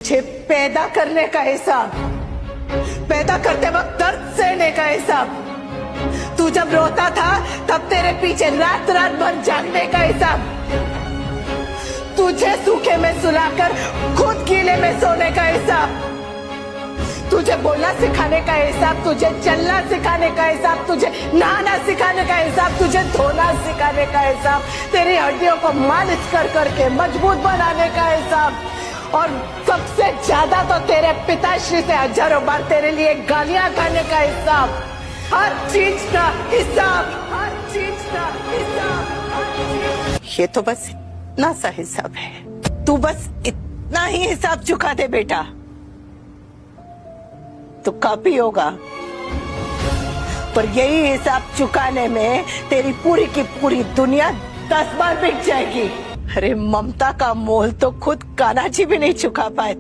तुझे पैदा करने का हिसाब, पैदा करते वक्त दर्द सहने का हिसाब, तू जब रोता था तब तेरे पीछे रात रात भर जागने का हिसाब, तुझे सूखे में सुलाकर खुद गीले में सोने का हिसाब, तुझे बोलना सिखाने का हिसाब, तुझे चलना सिखाने का हिसाब, तुझे नहाना सिखाने का हिसाब, तुझे धोना सिखाने का हिसाब, तेरी हड्डियों को मालिश कर करके मजबूत बनाने का हिसाब, और सबसे ज्यादा तो तेरे पिताश्री से हजारों बार तेरे लिए गालियां खाने का हिसाब, हर चीज का हिसाब, हर चीज का हिसाब। ये तो बस इतना सा हिसाब है, तू बस इतना ही हिसाब चुका दे बेटा, तो काफी होगा। पर यही हिसाब चुकाने में तेरी पूरी की पूरी दुनिया 10 बार बिक जाएगी। अरे ममता का मोल तो खुद कान्हा जी भी नहीं चुका पाए थे।